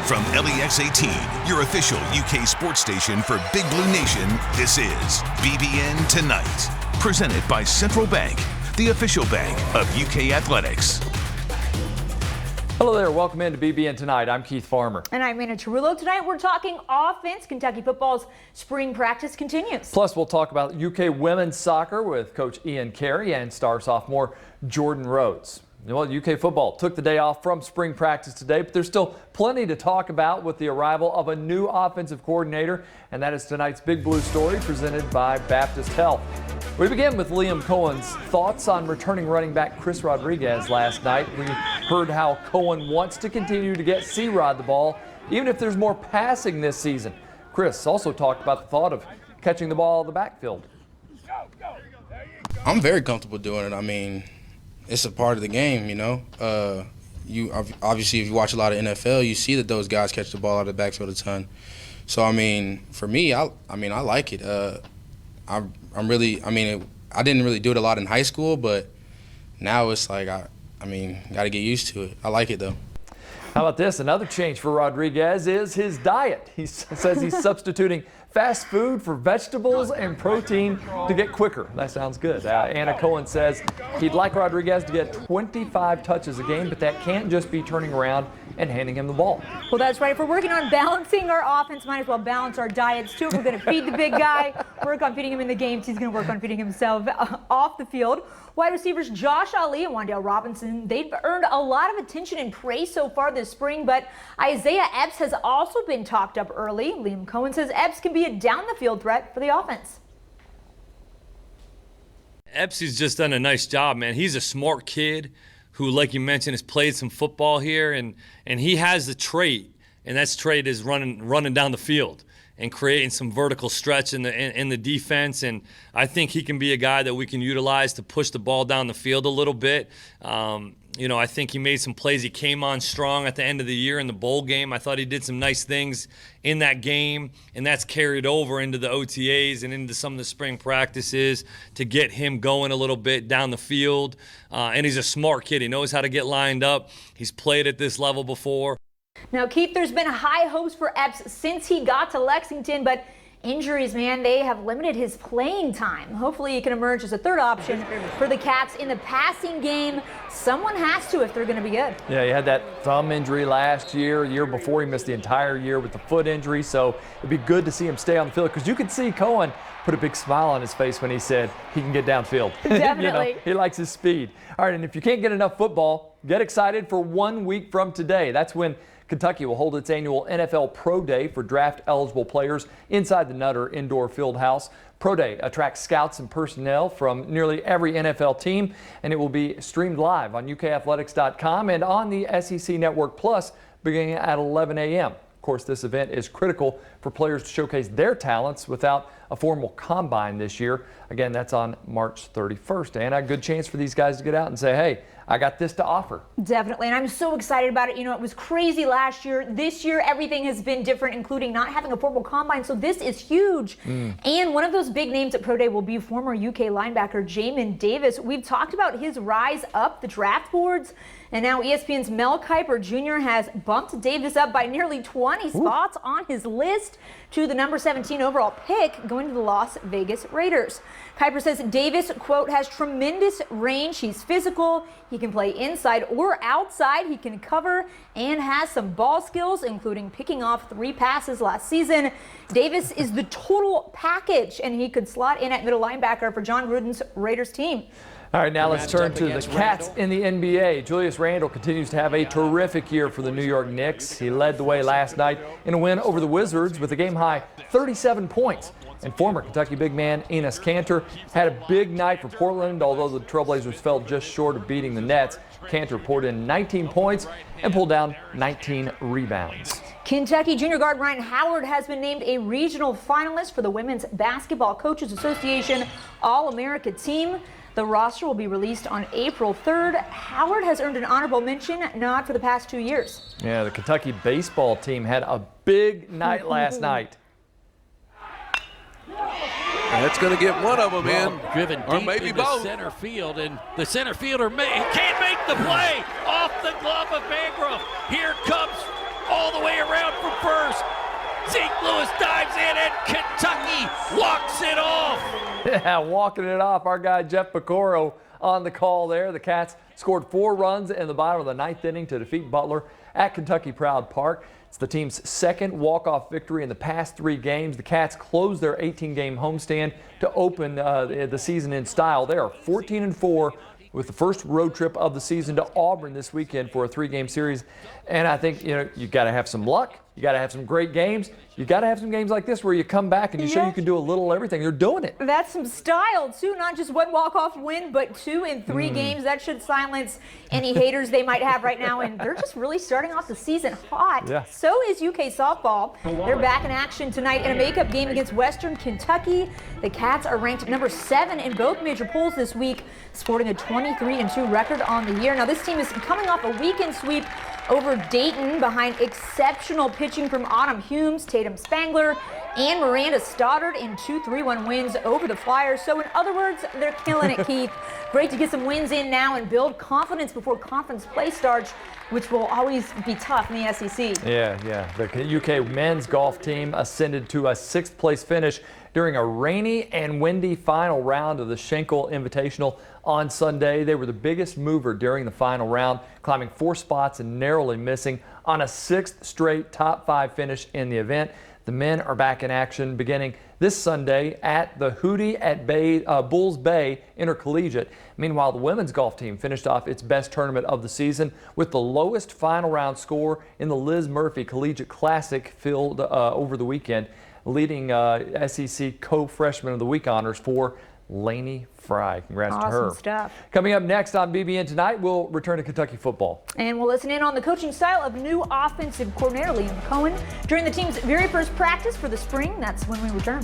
From LEX 18, your official UK sports station for Big Blue Nation, this is BBN Tonight. Presented by Central Bank, the official bank of UK Athletics. Hello there, welcome into BBN Tonight. I'm Keith Farmer. And I'm Anna Tarullo. Tonight we're talking offense. Kentucky football's spring practice continues. Plus we'll talk about UK women's soccer with Coach Ian Carey and star sophomore Jordan Rhodes. Well, UK football took the day off from spring practice today, but there's still plenty to talk about with the arrival of a new offensive coordinator, and that is tonight's Big Blue story presented by Baptist Health. We begin with Liam Cohen's thoughts on returning running back Chris Rodriguez last night. We heard how Cohen wants to continue to get C-Rod the ball, even if there's more passing this season. Chris also talked about the thought of catching the ball in the backfield. I'm very comfortable doing it. I mean, it's a part of the game, you know. You obviously, if you watch a lot of NFL, you see that those guys catch the ball out of the backfield a ton. So I mean, for me, I like it. I didn't really do it a lot in high school, but now it's like got to get used to it. I like it though. How about this? Another change for Rodriguez is his diet. He says he's substituting fast food for vegetables and protein to get quicker. That sounds good. Anna Cohen says he'd like Rodriguez to get 25 touches a game, but that can't just be turning around and handing him the ball. Well, that's right. If we're working on balancing our offense, might as well balance our diets too. If we're going to feed the big guy, work on feeding him in the games, he's going to work on feeding himself off the field. Wide receivers Josh Ali and Wan'Dale Robinson, they've earned a lot of attention and praise so far this spring, but Isaiah Epps has also been talked up early. Liam Cohen says Epps can be a down-the-field threat for the offense. Epps has just done a nice job, man. He's a smart kid who, like you mentioned, has played some football here, and he has the trait, and that trait is running down the field and creating some vertical stretch in the defense. And I think he can be a guy that we can utilize to push the ball down the field a little bit. I think he made some plays. He came on strong at the end of the year in the bowl game. I thought he did some nice things in that game, and that's carried over into the OTAs and into some of the spring practices to get him going a little bit down the field. And he's a smart kid. He knows how to get lined up. He's played at this level before. Now, Keith, there's been high hopes for Epps since he got to Lexington, but injuries, man, they have limited his playing time. Hopefully he can emerge as a third option for the Cats in the passing game. Someone has to if they're going to be good. Yeah, he had that thumb injury last year. The year before, he missed the entire year with the foot injury, so it'd be good to see him stay on the field, because you could see Cohen put a big smile on his face when he said he can get downfield. Definitely. He likes his speed. All right, and if you can't get enough football, get excited for 1 week from today. That's when Kentucky will hold its annual NFL Pro Day for draft-eligible players inside the Nutter Indoor Fieldhouse. Pro Day attracts scouts and personnel from nearly every NFL team, and it will be streamed live on UKathletics.com and on the SEC Network Plus beginning at 11 a.m. Of course, this event is critical for players to showcase their talents without a formal combine this year. Again, that's on March 31st. And a good chance for these guys to get out and say, hey, I got this to offer. Definitely, and I'm so excited about it. You know, it was crazy last year. This year, everything has been different, including not having a formal combine, so this is huge. And one of those big names at Pro Day will be former UK linebacker Jamin Davis. We've talked about his rise up the draft boards, and now ESPN's Mel Kiper Jr. has bumped Davis up by nearly 20 spots on his list to the number 17 overall pick, going to the Las Vegas Raiders. Kiper says Davis, quote, has tremendous range. He's physical. He can play inside or outside. He can cover and has some ball skills, including picking off 3 passes last season. Davis is the total package, and he could slot in at middle linebacker for John Gruden's Raiders team. All right, now let's turn to the Cats in the NBA. Julius Randle continues to have a terrific year for the New York Knicks. He led the way last night in a win over the Wizards with a game-high 37 points. And former Kentucky big man Enes Kanter had a big night for Portland, although the Trailblazers fell just short of beating the Nets. Kanter poured in 19 points and pulled down 19 rebounds. Kentucky junior guard Ryan Howard has been named a regional finalist for the Women's Basketball Coaches Association All-America team. The roster will be released on April 3rd. Howard has earned an honorable mention nod for the past 2 years. Yeah, the Kentucky baseball team had a big night last night. That's going to get one of them in, driven or deep maybe into both. Center field, and the center fielder can't make the play off the glove of Bancroft. Here comes all the way around Yeah, walking it off. Our guy Jeff Pecoro on the call there. The Cats scored 4 runs in the bottom of the 9th inning to defeat Butler at Kentucky Proud Park. It's the team's second walk-off victory in the past 3 games. The Cats closed their 18-game homestand to open the season in style. They are 14-4 with the first road trip of the season to Auburn this weekend for a 3-game series. And I think, you got to have some luck. You got to have some great games. You got to have some games like this where you come back and you show you can do a little everything. They're doing it. That's some style, too. Not just one walk-off win, but 2 in 3 games. That should silence any haters they might have right now. And they're just really starting off the season hot. Yeah. So is UK softball. They're back in action tonight in a makeup game against Western Kentucky. The Cats are ranked number 7 in both major polls this week, sporting a 23-2 record on the year. Now, this team is coming off a weekend sweep over Dayton behind exceptional pitching from Autumn Humes, Tatum Spangler, and Miranda Stoddard in 2 3-1 wins over the Flyers. So in other words, they're killing it, Keith. Great to get some wins in now and build confidence before conference play starts, which will always be tough in the SEC. Yeah. The UK men's golf team ascended to a 6th place finish during a rainy and windy final round of the Schenkel Invitational on Sunday. They were the biggest mover during the final round, climbing 4 spots and narrowly missing on a 6th straight top 5 finish in the event. The men are back in action beginning this Sunday at the Hootie at Bulls Bay Intercollegiate. Meanwhile, the women's golf team finished off its best tournament of the season with the lowest final round score in the Liz Murphy Collegiate Classic filled over the weekend, leading SEC Co-Freshman of the Week honors for Lainey Fry. Congrats to her. Awesome stuff. Coming up next on BBN Tonight, we'll return to Kentucky football. And we'll listen in on the coaching style of new offensive coordinator Liam Cohen during the team's very first practice for the spring. That's when we return.